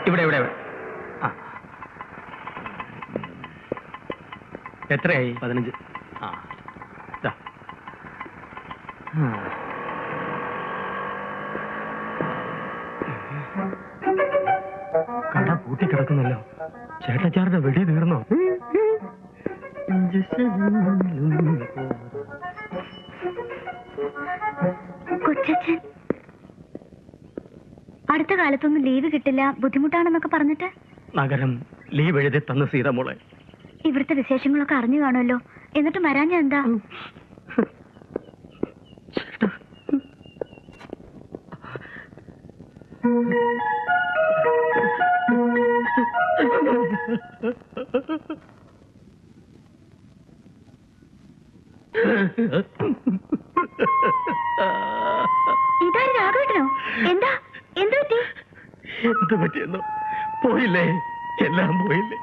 ഇവിടെ ഇവിടെ എത്രയായി? 15. കട പൂട്ടി കിടക്കുന്നല്ലോ. ചേട്ടച്ചാരുടെ വെടി തീർന്നോ? കൊച്ചച്ഛൻ അടുത്ത കാലത്തൊന്നും ലീവ് കിട്ടില്ല, ബുദ്ധിമുട്ടാണെന്നൊക്കെ പറഞ്ഞിട്ട് നഗരം ലീവ് എഴുതി തന്നു സീതമോളെ. ഇവിടുത്തെ വിശേഷങ്ങളൊക്കെ അറിഞ്ഞു കാണുമല്ലോ, എന്നിട്ട് വരാഞ്ഞ എന്താ? ഇതാരും രാഘവേട്ടനോ? എന്താ എന്ത് പറ്റി? എന്ത് പറ്റിയെന്നോ? പോയില്ലേ, എല്ലാം പോയില്ലേ.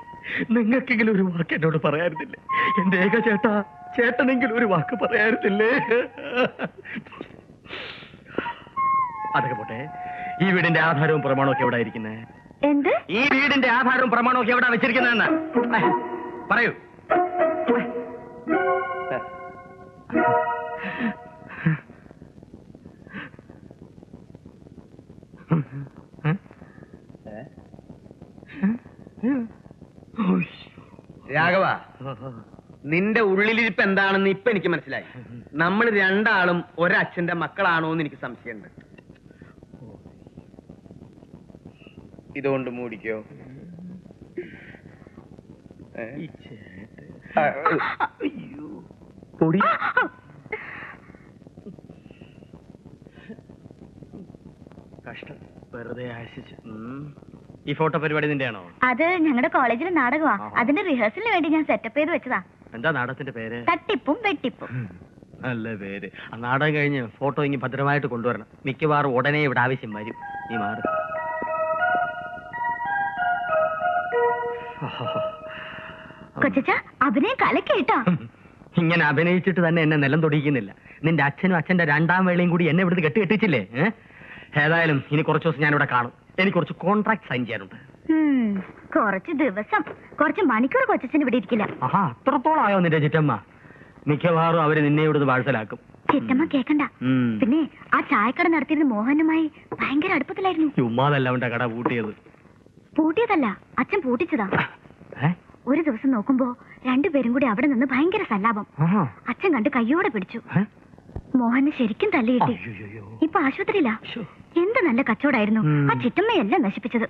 നിങ്ങൾക്കെങ്കിലും ഒരു വാക്ക് എന്നോട് പറയാറുന്നില്ലേ? എന്റെ ഏക ചേട്ടാ, ചേട്ടനെങ്കിലും ഒരു വാക്ക് പറയാറുന്നില്ലേ? അതൊക്കെ പോട്ടെ, ഈ വീടിന്റെ ആധാരവും പ്രമാണവും ഒക്കെ എവിടെ ഇരിക്കുന്നത്? എന്ത്? ഈ വീടിന്റെ ആധാരവും പ്രമാണവും ഒക്കെ എവിടെ വെച്ചിരിക്കുന്നതെന്ന് പറയൂ. രാഘവ, നിന്റെ ഉള്ളിലിരിപ്പ് എന്താണെന്ന് ഇപ്പൊ എനിക്ക് മനസ്സിലായി. നമ്മൾ രണ്ടാളും ഒരച്ഛന്റെ മക്കളാണോ എന്ന് എനിക്ക് സംശയമുണ്ട്. ഇതുകൊണ്ട് മൂടിക്കോ. പൊടി കഷ്ടം, വെറുതെ ആശിച്ചു. ഈ ഫോട്ടോ പരിപാടി നിന്റെയാണോ? അത് ഞങ്ങളുടെ കോളേജിലെ നാടകമാ. അതിന്റെ റിഹേഴ്സലിന് വേണ്ടി ഞാൻ സെറ്റപ്പ് ചെയ്ത് വെച്ചതാ. എന്താ നാടകത്തിന്റെ പേര്? തട്ടിപ്പും വെട്ടിപ്പും. നല്ല പേര്. ആ നാടകം കഴിഞ്ഞ് ഫോട്ടോ ഇങ്ങനെ ഭദ്രമായിട്ട് കൊണ്ടുവരണം. മിക്കവാറും ഉടനെ ഇവിടെ ആവശ്യം വരും. നീ മാറി. കൊച്ചച്ച അഭിനയം കലക്കേട്ടാ. ഇങ്ങനെ അഭിനയിച്ചിട്ട് തന്നെ എന്നെ നിലം തൊടിയിക്കുന്നില്ല. നിന്റെ അച്ഛനും അച്ഛന്റെ രണ്ടാം വേളയും കൂടി എന്നെ ഇവിടുന്ന് കെട്ടിച്ചില്ലേ? ഏതായാലും ഇനി കുറച്ച് ദിവസം ഞാനിവിടെ കാണും. എനിക്ക് കുറച്ച് കോൺട്രാക്ട് സൈൻ ചെയ്യാനുണ്ട്. കുറച്ച് ദിവസം, കുറച്ച് മണിക്കൂർ കൊച്ചച്ഛന് ഇവിടെ ഇരിക്കില്ല. ആഹാ, അത്രത്തോളം ആയോ നിന്റെ ചിറ്റമ്മ? മിക്കവാറും അവര് നിന്നെ ഇവിടുന്ന് വാഴ്സലാക്കും. ചിറ്റമ്മ കേക്കണ്ട. പിന്നെ ആ ചായക്കട നടത്തിയിരുന്ന മോഹനുമായി ഭയങ്കര അടുപ്പത്തിലായിരുന്നു. ചുമ്മാതല്ല അവന്റെ കട പൂട്ടിയത്. പൂട്ടിയതല്ല, അച്ഛൻ പൂട്ടിച്ചതാ. ഒരു ദിവസം നോക്കുമ്പോ രണ്ടുപേരും കൂടി അവിടെ നിന്ന് ഭയങ്കര സല്ലാപം. അച്ഛൻ കണ്ട് കയ്യോടെ പിടിച്ചു. മോഹനെ ശരിക്കും തല്ലിയിട്ടി. ഇപ്പൊ ആശുപത്രിയില്ല. എന്ത് നല്ല കച്ചവടായിരുന്നു. ആ ചിറ്റമ്മയെല്ലാം നശിപ്പിച്ചത്.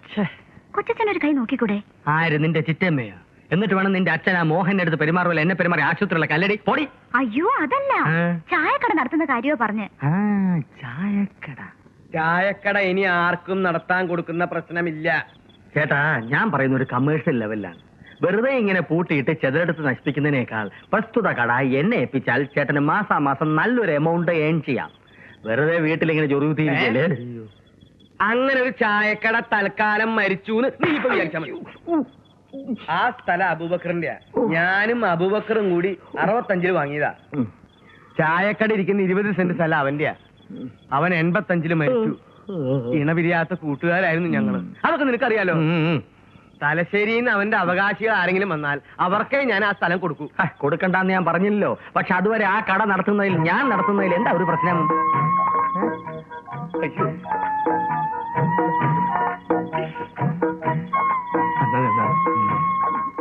കൊച്ചച്ഛൻ ഒരു കൈ നോക്കിക്കൂടെ? ആര്? നിന്റെ ചിറ്റമ്മയോ? എന്നിട്ട് വേണം നിന്റെ അച്ഛൻ ആ മോഹന്റെ അടുത്ത് പെരുമാറുമല്ലോ എന്നെ പെരുമാറി ആശുപത്രിയിലെ കല്ലടി പോടി. അയ്യോ അതല്ല, ചായക്കട നടത്തുന്ന കാര്യമോ പറഞ്ഞ്. ചായക്കട ഇനി ആർക്കും നടത്താൻ കൊടുക്കുന്ന പ്രശ്നമില്ല ചേട്ടാ. ഞാൻ പറയുന്ന ഒരു കമേഴ്ഷ്യൽ ലെവലിലാണ്. വെറുതെ ഇങ്ങനെ പൂട്ടിയിട്ട് ചെതലെടുത്ത് നശിപ്പിക്കുന്നതിനേക്കാൾ പ്രസ്തുത കട എന്നെ ഏൽപ്പിച്ചാൽ ചേട്ടന് മാസാമാസം നല്ലൊരു എമൗണ്ട് ഏൺ ചെയ്യാം. വെറുതെ വീട്ടിലിങ്ങനെ ചൊറുകുത്തിയിരിക്കല്ലേ. അങ്ങനെ ഒരു ചായക്കട തൽക്കാലം മരിച്ചു നീ ഇപ്പൊ വിചാരിച്ചാൽ മതി. ആ സ്ഥലം അബൂബക്കറിന്റെ. ഞാനും അബൂബക്കറും കൂടി 65 വാങ്ങിയതാ. ചായക്കട ഇരിക്കുന്ന 20 സെന്റ് സ്ഥലം അവന്റെയാ. അവൻ 85 മരിച്ചു. ഇണപിരിയാത്ത കൂട്ടുകാരായിരുന്നു ഞങ്ങള്. അതൊക്കെ നിനക്കറിയാലോ. തലശ്ശേരിയിൽ നിന്ന് അവന്റെ അവകാശികൾ ആരെങ്കിലും വന്നാൽ അവർക്കേ ഞാൻ ആ സ്ഥലം കൊടുക്കൂ. കൊടുക്കണ്ടെന്ന് ഞാൻ പറഞ്ഞില്ലല്ലോ. പക്ഷെ അതുവരെ ആ കട നടത്തുന്നതിൽ, ഞാൻ നടത്തുന്നതിൽ എന്താ ഒരു പ്രശ്നം?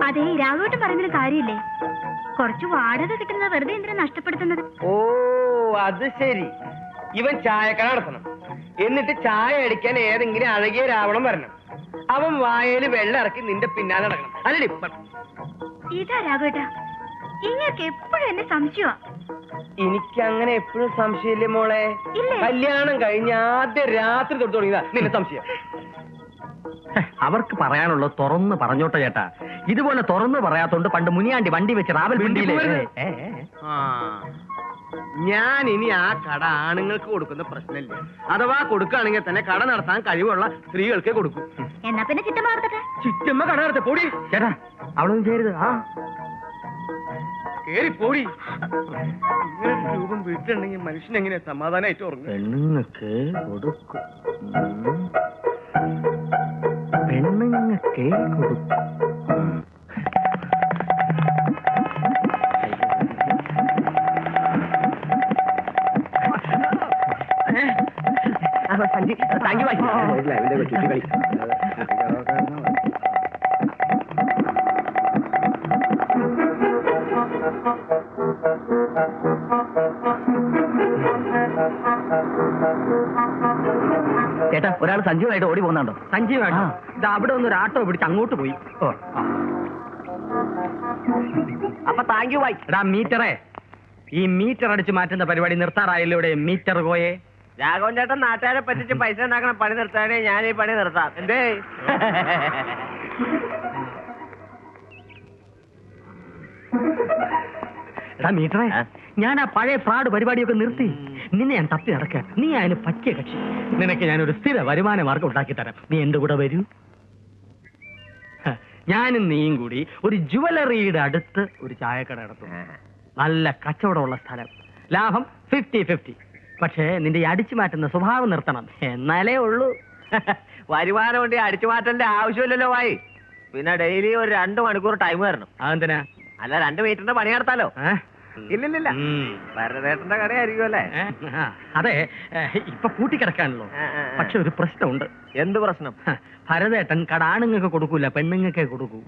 അതെ, രാഘവട്ടം പറയുന്നൊരു കാര്യമില്ലേ? കുറച്ച് വാടക കിട്ടുന്ന വെറുതെ എന്തിനാ നഷ്ടപ്പെടുത്തുന്നത്? ഓ അത് ശരി. ഇവൻ ചായക്കട നടത്തണം, എന്നിട്ട് ചായ അടിക്കാൻ ഏതെങ്കിലും അഴകിയ രാവണം വരണം. അവൻ വായയില് വെള്ളം ഇറക്കി നിന്റെ പിന്നാലെ നടക്കണം. അല്ലേ? ഇതാ രാഘവേട്ട, ഇങ്ങക്ക് എപ്പോഴും എന്നെ സംശയമാ. എനിക്കങ്ങനെ എപ്പോഴും സംശയമില്ലേ മോളെ? കല്യാണം കഴിഞ്ഞ ആദ്യ രാത്രി തൊട്ട് തുടങ്ങിയതാ നിന്നെ സംശയം. അവർക്ക് പറയാനുള്ളത് തുറന്ന് പറഞ്ഞോട്ടെ ചേട്ടാ. ഇതുപോലെ തുറന്ന് പറയാത്തോണ്ട് പണ്ട് മുനിയാണ്ടി വണ്ടി വെച്ച് റാവൽ ഞാൻ ഇനി ആ കട ആണുങ്ങൾക്ക് കൊടുക്കുന്ന പ്രശ്നമില്ല. അഥവാ കൊടുക്കുകയാണെങ്കിൽ തന്നെ കട നടത്താൻ കഴിവുള്ള സ്ത്രീകൾക്കേ കൊടുക്കും. എന്നാ പിന്നെ ചിറ്റമ്മ നടത്തട്ടെ. ചിറ്റമ്മ കട നടത്ത പോടി ചേട്ടാ. അവളൊന്നും ചെയ്യരുത്. കേറി പോടി. ഇങ്ങനെ രൂപം വീട്ടിലുണ്ടെങ്കിൽ മനുഷ്യനെങ്ങനെ സമാധാനമായിട്ട് ഉറങ്ങും? പെണ്ണുങ്ങൾക്ക് കൊടുക്കും. പെണ്ണുങ്ങൾ സഞ്ചി താങ്ക് യു. ചേട്ടാ ഒരാൾ സഞ്ജീവായിട്ട് ഓടി പോകുന്നുണ്ടോ? സഞ്ജീവാണോ? ഇത് അവിടെ ഒന്ന് ഒരു ആട്ടോ പിടിച്ച് അങ്ങോട്ട് പോയി. അപ്പൊ താങ്ക് യു ബൈ. എടാ മീറ്ററേ, ഈ മീറ്റർ അടിച്ച് മാറ്റുന്ന പരിപാടി നിർത്താറായല്ലോ. ഇവിടെ മീറ്റർ പോയേ. രാഘവൻ ചേട്ടൻ നാട്ടുകാരെ പറ്റിച്ച് പൈസ ഉണ്ടാക്കണ പണി നിർത്താനേ ഞാൻ ഈ പണി നിർത്താം. എന്തേ എടാ മീറ്ററേ, ഞാൻ ആ പഴയ ഫ്രോഡ് പരിപാടിയൊക്കെ നിർത്തി. നിന്നെ ഞാൻ തപ്പി നടക്കാൻ. നീ അതിന് പറ്റിയ കക്ഷി. നിനക്ക് ഞാനൊരു സ്ഥിര വരുമാന മാർഗം ഉണ്ടാക്കി തരാം. നീ എന്റെ കൂടെ വരൂ. ഞാനും നീയും കൂടി ഒരു ജുവലറിയുടെ അടുത്ത് ഒരു ചായക്കട നടത്തും. നല്ല കച്ചവടമുള്ള സ്ഥലം. ലാഭം 50-50. പക്ഷേ നിന്റെ ഈ അടിച്ചു മാറ്റുന്ന സ്വഭാവം നിർത്തണം. എന്നാലേ ഉള്ളൂ. വരുമാനം കൊണ്ട് അടിച്ചു മാറ്റേണ്ട ആവശ്യമില്ലല്ലോ വായി. പിന്നെ ഡെയിലി ഒരു 2 മണിക്കൂർ ടൈം തരണം. അതെന്തിനാ? അല്ല 2 മീറ്ററിന്റെ പണി നടത്താലോ. ഇല്ലില്ല ഭരതേട്ടന്റെ കടയായിരിക്കും അല്ലേ? അതെ, ഇപ്പൊ പൂട്ടിക്കിടക്കാണല്ലോ. പക്ഷെ ഒരു പ്രശ്നമുണ്ട്. എന്ത് പ്രശ്നം? ഭരതേട്ടൻ കട ആണുങ്ങൾക്ക് കൊടുക്കൂല, പെണ്ണുങ്ങൾക്കേ കൊടുക്കൂ.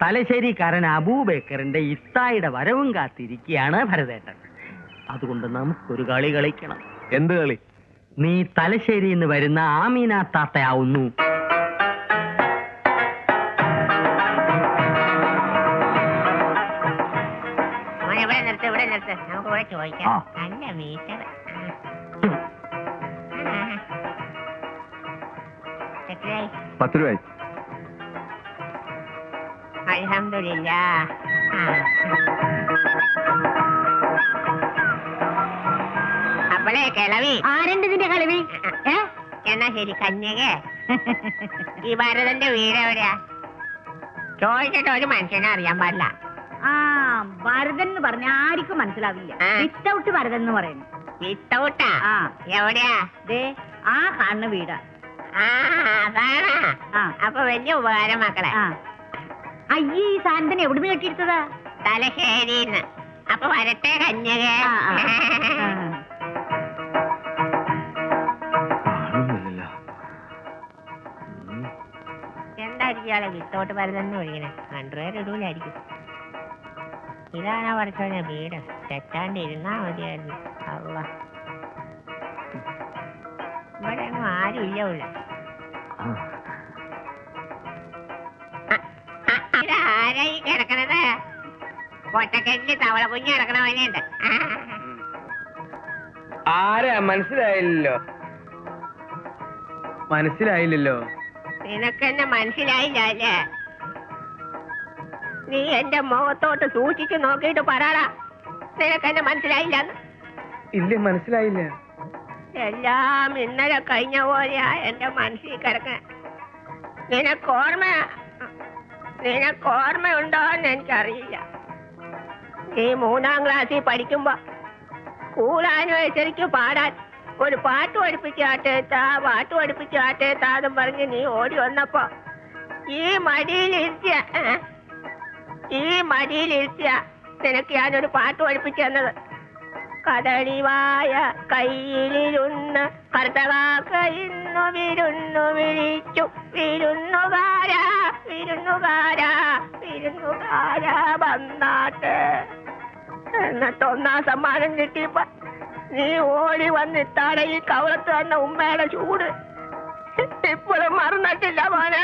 തലശ്ശേരിക്കാരൻ അബൂബക്കറിന്റെ ഇത്തായുടെ വരവും കാത്തിരിക്കുകയാണ് ഭരതേട്ടൻ. അതുകൊണ്ട് നമുക്കൊരു കളി കളിക്കണം. എന്ത് കളി? നീ തലശ്ശേരിയിൽ നിന്ന് വരുന്ന ആമീന താത്തയാവുന്നു. $10 രൂപ. അൽഹംദുലില്ലാഹ്. അപ്പളേ കിളവി ആരുണ്ട് ഇതിന്റെ കളവി? എന്നാ ശരി കന്യകേ, ഈ ഭരതന്റെ വീട് എവിടെയാ? ചോദിച്ചിട്ട് ഒരു മനുഷ്യനെ അറിയാൻ പാടില്ല. ആ ഭരതൻ എന്ന് പറഞ്ഞ ആർക്കും മനസ്സിലാവില്ല. വിത്തൗട്ട് ഭരതൻ എന്ന് പറയുന്നു. വിത്തൗട്ടാ? ആ എവിടെയാ? ദേ ആ കാണുന്ന വീടാ. അതാണാ? അപ്പൊ വലിയ ഉപകാരം മക്കളെ. അയ്യേ, ഈ സാധനത്തിന് എവിടുന്ന് കെട്ടിയെടുത്തതാ? തലശ്ശേരിന്ന്. അപ്പൊ വരട്ടെ കന്യകേ. എന്തായിരിക്കും ആളെ വിത്തോട്ട് ഭരതെന്ന് വിളിക്കണേ? കണ്ടുപേർ ഇടൂലായിരിക്കും. ഇതാണ് പഠിച്ചോനെ വീട്. തെറ്റാണ്ട് ഇരുന്നാ മതിയായിരുന്നു. അള്ളാ, ഇവിടെ ഒന്നും ആരും ഇല്ല. ആരായി കിടക്കണത്? കൊട്ടക്കെട്ടില് തവള കുഞ്ഞ് കിടക്കണ പോലെയുണ്ട്. ആരാ? മനസ്സിലായില്ലല്ലോ. നിനക്കെന്നെ മനസ്സിലായില്ല അല്ലേ? നീ എന്റെ മുഖത്തോട്ട് സൂക്ഷിച്ചു നോക്കിയിട്ട് പറയാടാ, നിനക്കെന്നെ മനസ്സിലായില്ല? ഇല്ല, മനസ്സിലായില്ല. എല്ലാം ഇന്നലെ കഴിഞ്ഞ പോലെയാ എന്റെ മനസ്സിൽ കിടക്കാൻ. നിനക്കോർമ്മയുണ്ടോന്ന് എനിക്കറിയില്ല. നീ 3ാം ക്ലാസ്സിൽ പഠിക്കുമ്പോ സ്കൂൾ ആനിവേഴ്സറിക്ക് പാടാൻ ഒരു പാട്ട് പഠിപ്പിച്ചാട്ടേത്താ എന്നും പറഞ്ഞ് നീ ഓടി വന്നപ്പോ ഈ മടിയിലിരുത്തിയ നിനക്ക് ഞാനൊരു പാട്ട് പഠിപ്പിച്ചു തന്നത്. കദളിവായ കയ്യിലിരുന്ന് കർത്തകാക്ക ഇന്നു വിരുന്നു വിളിച്ചു, വിരുന്നുകാരാ വന്നാട്ട്. എന്നിട്ട് 1ാം സമ്മാനം കിട്ടിയപ്പോ നീ ഓടി വന്നിട്ടാണ് ഈ കവളത്ത് തന്ന ഉമ്മയുടെ ചൂട് ഇപ്പോഴും മറന്നിട്ടില്ല മോനെ.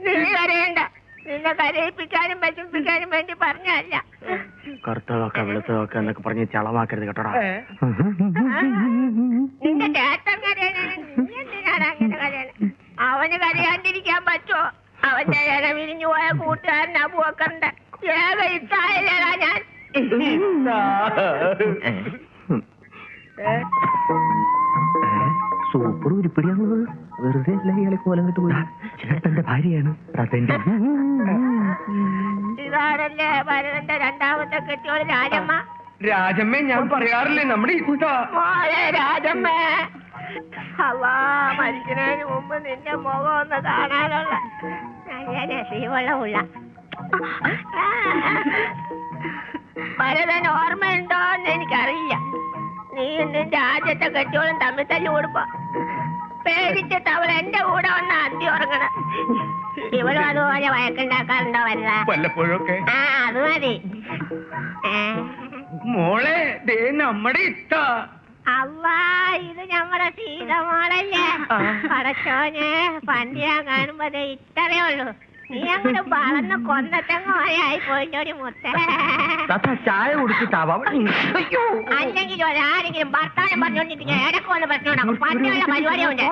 നീ കരയണ്ട. നിന്നെ കരയിപ്പിക്കാനും വിഷമിപ്പിക്കാനും വേണ്ടി പറഞ്ഞല്ല. കറുത്തതൊക്കെ വെളുത്തതൊക്കെ എന്നൊക്കെ പറഞ്ഞ് ചളമാക്കരുത് കേട്ടോടാ. നിന്റെ ചേട്ടൻ കരയാനാണ്, നീ എന്തിനാണ് അങ്ങനെ കരയാൻ? അവന് കരയാണ്ടിരിക്കാൻ പറ്റുമോ? അവന്റെ ഇല വിരിഞ്ഞു പോയ കൂട്ടുകാരൻ അബൂബക്കറിന്റെ ഏക ഇത്തായല്ലേടാ ഞാൻ. സൂപ്പർ ഉരുപ്പിടിയാണത്. വെറുതെ അല്ല ഇയാളെ കോലം കെട്ട് പോയി. ചേട്ടന്റെ ഭാര്യയാണ്. ഇതാണല്ലേ ഭരതന്റെ 2ാമത്തെ കെട്ടിയോട് രാജമ്മ. രാജമ്മേ, ഞാൻ പറയാറില്ലേ നമ്മുടെ രാജമ്മേ. അല്ലാ, മരിക്കുന്നതിന് മുമ്പ് നിന്റെ മുഖം ഒന്ന് കാണാനുള്ള നല്ല രസീവളമുള്ള ഭരതൻ ഓർമ്മയുണ്ടോന്ന് എനിക്കറിയില്ല. നീ നിന്റെ ആദ്യത്തെ കെട്ടിയോളും തമ്മിൽ തല്ലു കൊടുപ്പോ പേടിച്ചിട്ട് അവൾ എന്റെ കൂടെ വന്ന് അന്തി ഉറങ്ങണം. ഇവളും അതുപോലെ വഴക്കുണ്ടാക്കാറുണ്ടോ വല്ല? വല്ലപ്പോഴൊക്കെ. ആ അത് മതി. മോളെ ദേ നമ്മുടെ ഇത്ത. അവ്വാ ഇത് ഞമ്മടെ സീതമോളല്ലേ? പടച്ചോനെ പണ്ടിയാ കാണുമ്പോ ഇത്രയേ ഉള്ളൂ. നീ അങ്ങോട്ട് വളർന്ന് കൊന്നത്തെങ്ങോയായി പോയിട്ടൊരു മുത്തേ. ചായ കുടിച്ചിട്ടാവാം. അല്ലെങ്കിൽ ഒരാരെങ്കിലും ഭർത്താനം പറഞ്ഞോണ്ടിരിക്കുക ഇടക്ക് വന്ന് പ്രശ്നം ഉണ്ടാക്കും. പണ്ടുള്ള പരിപാടിയുണ്ട്.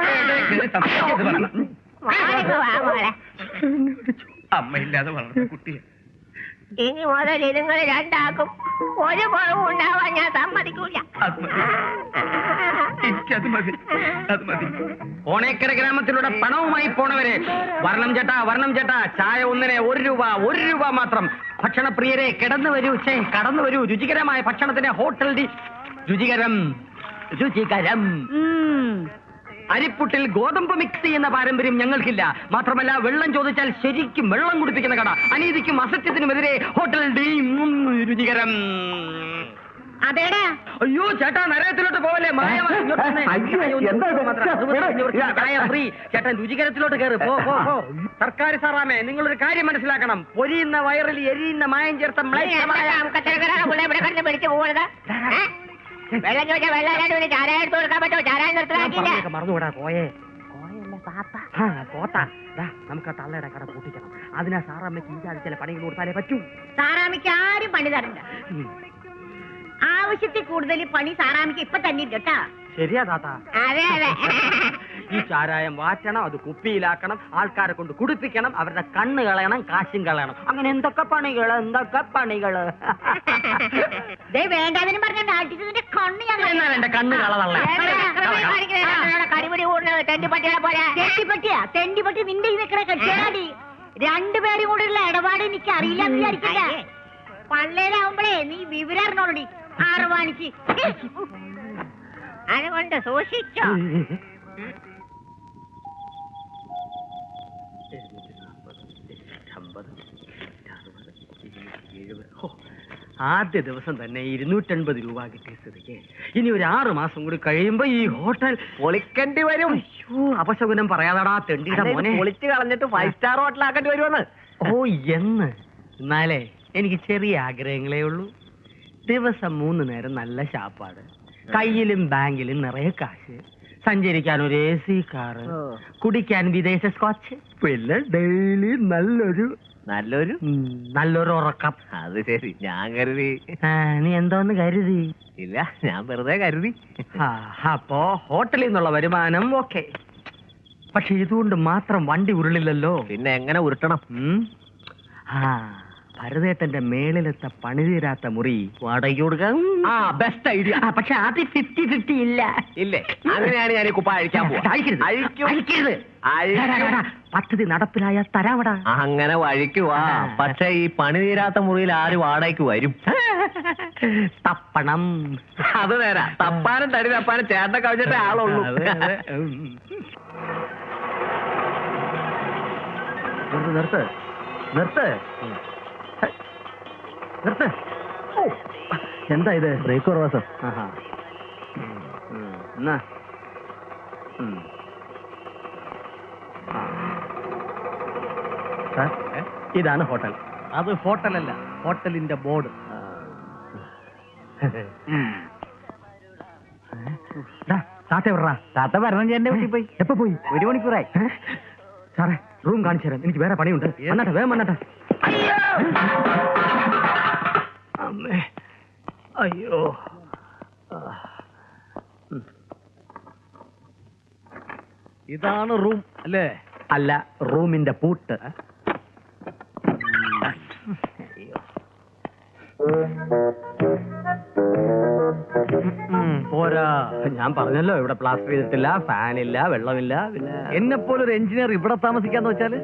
മോളെ അമ്മയില്ലാതെ വളർന്ന കുട്ടിയെ ഇനി മുതൽ ഇതുങ്ങൾ രണ്ടാക്കും ഒരു കുറവും ഉണ്ടാവാൻ ഞാൻ സമ്മതിക്കൂല. എനിക്കത് മതി, അത് മതി. ഓണേക്കര ഗ്രാമത്തിലൂടെ പണവുമായി പോണവരെ വർണ്ണം ചേട്ടാ ചായ ഒന്നിനെ 1 രൂപ മാത്രം. ഭക്ഷണപ്രിയരെ കടന്നു വരൂ രുചികരമായ ഭക്ഷണത്തിന്റെ ഹോട്ടൽ രുചികരം. അരിപ്പുട്ടിൽ ഗോതമ്പ് മിക്സ് ചെയ്യുന്ന പാരമ്പര്യം ഞങ്ങൾക്കില്ല. മാത്രമല്ല വെള്ളം ചോദിച്ചാൽ ശരിക്കും വെള്ളം കുടിപ്പിക്കുന്ന കട. അനീതിക്കും അസത്യത്തിനുമെതിരെ ഹോട്ടൽ രുചികരം. അതേടാ. അയ്യോ ചേട്ടാ നരകത്തിലോട്ട് പോവല്ലേ? ഫ്രീ ചേട്ടൻ രുചികരത്തിലോട്ട് കയറി പോ. സർക്കാർ സാറാമേ നിങ്ങളൊരു കാര്യം മനസ്സിലാക്കണം. പൊരിയുന്ന വയറിൽ എരിയുന്ന മായം ചേർത്ത പിടിച്ചു പോകരുത്. വെള്ളം ചോദിച്ചാൽ വെള്ളം ചാരായ എടുത്ത് കൊടുക്കാൻ പറ്റുമോ? ചാരായ നിർത്തലാക്കിയില്ല. മറന്നുകൂടാ കോയല്ല പോത്താ. നമുക്ക് ആ തള്ളയുടെ കട പൂട്ടിക്കണം. അതിനാ സാറാമ്മയ്ക്ക് ഈ ചില പണികൾ കൊടുത്താലേ പറ്റൂ. സാറാമിക്ക് ആരും പണി തരണ്ട. ആവശ്യത്തിൽ കൂടുതൽ പണി സാറാമിക്ക് ഇപ്പൊ തന്നെ കേട്ടാ. ശരിയാ താത്ത. അതെ അതെ. ഈ ചാരായം വാറ്റണം, അത് കുപ്പിയിലാക്കണം, ആൾക്കാരെ കൊണ്ട് കുടിപ്പിക്കണം, അവരുടെ കണ്ണ് കളയണം, കാശും കളയണം. അങ്ങനെ എന്തൊക്കെ പണികള്. വേണ്ടാതിനും പറഞ്ഞ നാട്ടിന്റെ കണ്ണ് എന്നാ എന്റെ കണ്ണ് കളതള്ള. കടിപിടി കൂടുന്നത് തെണ്ടിപ്പട്ടികളെ പോലെ. തെണ്ടിപ്പട്ടി നിന്റെ ഈ വെക്കണ കെട്ടിയാടി. രണ്ടുപേരും കൂടെയുള്ള ഇടപാട് എനിക്ക് അറിയില്ല എന്ന് വിചാരിക്കില്ല. പള്ളേലാവുമ്പോഴേ നീ വിവരം അറിഞ്ഞോളടി. ആറുവാണിക്ക് അതുകൊണ്ട് സൂക്ഷിച്ചോ. ആദ്യ ദിവസം തന്നെ 250 രൂപ കിട്ടിയ സ്ഥിതിക്ക് ഇനി ഒരു 6 മാസം കൂടി കഴിയുമ്പോ ഈ ഹോട്ടൽ പൊളിക്കേണ്ടി വരും. അപശകുനം പറയാതാടാ തെണ്ടിയുടെ മോനെ. പൊളിച്ച് കളഞ്ഞിട്ട് 5 സ്റ്റാർ ഹോട്ടലാക്കേണ്ടി വരുമെന്ന്. എന്നാലേ എനിക്ക് ചെറിയ ആഗ്രഹങ്ങളേ ഉള്ളൂ. ദിവസം 3 നേരം നല്ല ശാപ്പാട്, കയ്യിലും ബാങ്കിലും നിറയെ കാശ്, സഞ്ചരിക്കാൻ ഒരു AC കാറ്, കുടിക്കാൻ വിദേശ സ്കോച്ച്, പിന്നെ ഡെയിലി നല്ലൊരു ഉറക്കം. അത് ശരി, ഞാൻ കരുതി. നീ എന്തോന്ന് കരുതി? ഇല്ല, ഞാൻ വെറുതെ കരുതി. അപ്പോ ഹോട്ടലിൽ നിന്നുള്ള വരുമാനം ഓക്കെ. പക്ഷെ ഇതുകൊണ്ട് മാത്രം വണ്ടി ഉരുളില്ലല്ലോ. പിന്നെ എങ്ങനെ ഉരുട്ടണം? ഭരതേട്ടന്റെ മേളിലത്തെ പണിതീരാത്ത മുറി വാടകയ്ക്ക് കൊടുക്കാം. Best idea. പക്ഷെ അത് 50-50 ഇല്ല. ഇല്ലേ? അങ്ങനെയാണ് ഞാൻ ഈ കുപ്പ അഴിക്കാൻ പോവാ. പദ്ധതി നടപ്പിലായ തരാവടാ. അങ്ങനെ വഴിക്കുവാ. പക്ഷെ ഈ പണി തീരാത്ത മുറിയിൽ ആര് വാടകയ്ക്ക് വരും? തപ്പണം. അത് നേരാ. തപ്പാനും തടി തപ്പാനും ചേട്ടൻ കവിഞ്ഞിട്ടേ ആളുള്ളൂ. നിർത്ത്. എന്താ ഇത്? ബ്രേക്ക് കുറവാ സർ. ഇതാണ് ഹോട്ടൽ. അത് ഹോട്ടലല്ല, ഹോട്ടലിന്റെ ബോർഡ്. താത്ത വരണം. എന്റെ വീട്ടിൽ പോയി. എപ്പോ പോയി? 1 മണിക്കൂറായി. സാറേ റൂം കാണിച്ചു തരാം. എനിക്ക് വേറെ പണിയുണ്ട്. വന്നട്ടെ, വേഗം വന്നട്ടെ. അമ്മേ, അയ്യോ. ഇതാണ് റൂം അല്ലേ? അല്ല, റൂമിന്റെ പൂട്ട്. പോരാ. ഞാൻ പറഞ്ഞല്ലോ, ഇവിടെ പ്ലാസ്റ്റർ ചെയ്തിട്ടില്ല, ഫാനില്ല, വെള്ളമില്ല. പിന്നെ എന്നെപ്പോലൊരു എഞ്ചിനീയർ ഇവിടെ താമസിക്കാന്ന് വെച്ചാല്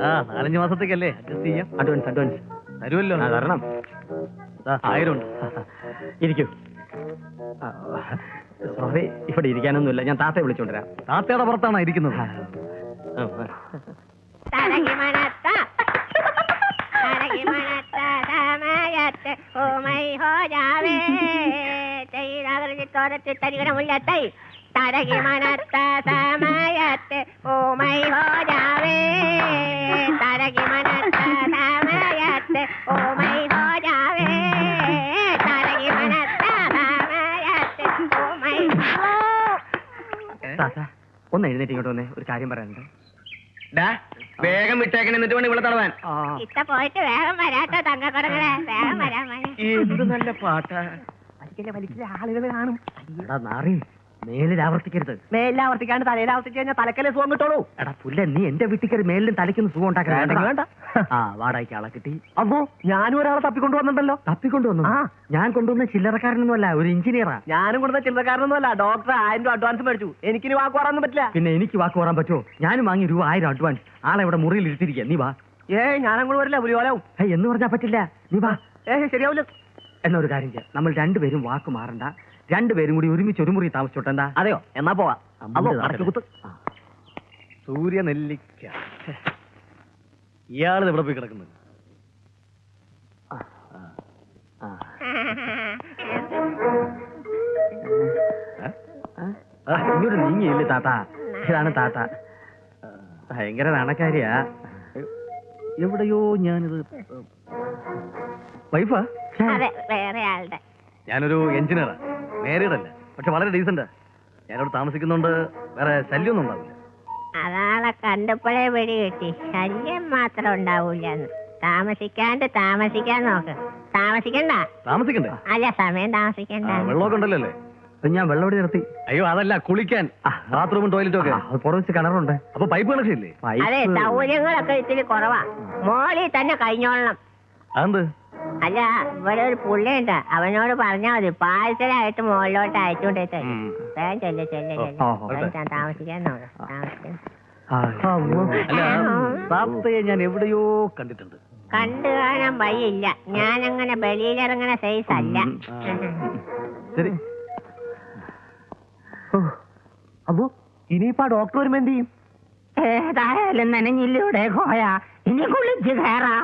4-5 മാസത്തേക്കല്ലേ അഡ്ജസ്റ്റ് ചെയ്യാം. അഡ്വാൻസ് തരുമല്ലോ. തരണം. 1000 ഉണ്ട്. ഇരിക്കൂ. സോറി, ഇവിടെ ഇരിക്കാനൊന്നുമില്ല. ഞാൻ താത്തയെ വിളിച്ചോണ്ടിരാം. താത്തയുടെ പുറത്താണോ ഇരിക്കുന്നത്? തലകി മണത്ത ഓ മൈ ഹോജാവേ തോരത്തിൽ തരികണ മുല്ലത്തൈ തരകി മനത്ത സമയത്ത് ഓ മൈ ഹോജാവേ തരകി മനത്ത സമയത്ത് ഓ മൈ ഹോജാവേ തരകി മനത്ത സമയത്ത് ഓ മൈ താത്ത ഒന്ന് എഴുന്നേറ്റ് ഇങ്ങോട്ട് വന്നേ, ഒരു കാര്യം പറയാനുണ്ട്. ഡാ വേഗം വിട്ടേക്കണ എന്നിട്ട് വേണം ഇവിടെ തടവാൻ. ഇത്ത പോയിട്ട് വേഗം വരാട്ടോ തങ്കക്കുടങ്ങളെ, വേഗം വരാൻ മതി. എന്ത് നല്ല പാട്ടാ. ആളുകൾ കാണും. എടാ നാറി, മേലിൽ ആവർത്തിക്കരുത്. മേലാവർത്തിക്കാണ്ട് തലയിലാവർത്തിച്ച് കഴിഞ്ഞാൽ തലക്കല്ലേ സുഖം കിട്ടുള്ളൂ. എടാ പുല്ല, നീ എന്റെ വീട്ടിൽ കയറി മേലിലും തലയ്ക്കൊന്ന് സുഖം ഉണ്ടാക്കാൻ വേണ്ട. ആ വാടകയ്ക്ക് ആളെ കിട്ടി. അപ്പോ ഞാനും ഒരാളെ തപ്പിക്കൊണ്ടുവന്നിട്ടുണ്ടല്ലോ. തപ്പിക്കൊണ്ടുവന്നു? ഞാൻ കൊണ്ടുവന്ന ചില്ലറക്കാരനൊന്നുമല്ല, ഒരു എഞ്ചിനീയറാ. ഞാനും കൊടുത്ത ചില്ലക്കാരനൊന്നുമല്ല, ഡോക്ടർ 1000 രൂപ അഡ്വാൻസ് മേടിച്ചു. എനിക്കിനി വാക്ക് പറയാനൊന്നും പറ്റില്ല. പിന്നെ എനിക്ക് വാക്ക് പറയാൻ പറ്റുമോ? ഞാനും വാങ്ങി രൂപ 1000 അഡ്വാൻസ്. ആളെ ഇവിടെ മുറിയിൽ ഇരുത്തിരിക്കുക, നീ വാ. ഞാനങ്ങോട്ട് വരില്ല, പുലിയോലാവും. എന്ന് പറഞ്ഞാ പറ്റില്ല, നീ വാ. ശരിയാവില്ല. എന്നൊരു കാര്യം ചെയ്യാം, നമ്മൾ രണ്ടുപേരും വാക്ക് മാറണ്ട, രണ്ടുപേരും കൂടി ഒരുമിച്ച് ഒരു മുറി താമസിച്ചോട്ടെന്താ? അതെയോ? എന്നാ പോവാ. കുത്ത്. സൂര്യ നെല്ലിക്ക. ഇയാള് ഇവിടെ പോയി കിടക്കുന്നത്. ഇങ്ങോട്ട് നീങ്ങിയില്ലേ താത്ത? ഇതാണ് താത്ത, ഭയങ്കര നാണക്കാരിയാ. എവിടെയോ ഞാനിത് വൈഫാ? അതെ, വേറെ ആളുടെ. ഞാനൊരു എഞ്ചിനീയറാ, മാരീഡല്ല, പക്ഷെ വളരെ ഡീസന്റ്. ഞാനിവിടെ താമസിക്കുന്നുണ്ട്, വേറെ ശല്യമൊന്നും ഉണ്ടാവില്ല. അതാളെ കണ്ടപ്പോഴേ വെടി കിട്ടി, ശല്യം മാത്രം ഉണ്ടാവൂലെന്ന്. താമസിക്കാൻ നോക്ക്. താമസിക്കണ്ട. താമസിക്കണ്ടേ? അല്ല, സമയം താമസിക്കണ്ട. വെള്ളമൊക്കെ ഉണ്ടല്ലോ അല്ലേ? ഞാൻ വെള്ളം ഇവിടെ നിർത്തി. അയ്യോ അതല്ല, കുളിക്കാൻ ബാത്റൂമും ടോയ്ലറ്റും ഒക്കെ. പുറത്ത് കിണറുണ്ട്. അപ്പൊ പൈപ്പ് കണക്ഷൻ ഇല്ലേ? അതെ, സൗകര്യങ്ങളൊക്കെ ഇത്തിരി കുറവാ. മോളിൽ തന്നെ കഴിഞ്ഞോളണം. അതെന്ത്? അല്ല, ഇവിടെ ഒരു പുള്ളിയുണ്ട്, അവനോട് പറഞ്ഞാൽ മതി, പാഴ്സലായിട്ട് മുകളിലോട്ട് അയച്ചുകൊണ്ടേ തരും. വേഗം ചെല്ലെ താമസിക്കാൻ നോക്ക്. അല്ല, താത്തയെ ഞാൻ എവിടെയോ കണ്ടിട്ടുണ്ട്. കണ്ടു കാണാൻ വഴിയില്ല, ഞാനങ്ങനെ വെളിയിലിറങ്ങണ സൈസ് അല്ല. ശരി. അപ്പോ ഇനിയിപ്പോ ഡോക്ടർ വരുമ്പോ എന്ത് ചെയ്യും? ഏതായാലും നനഞ്ഞില്ലൂടെ കോയ, ഇനി കുളിച്ച് കയറാം.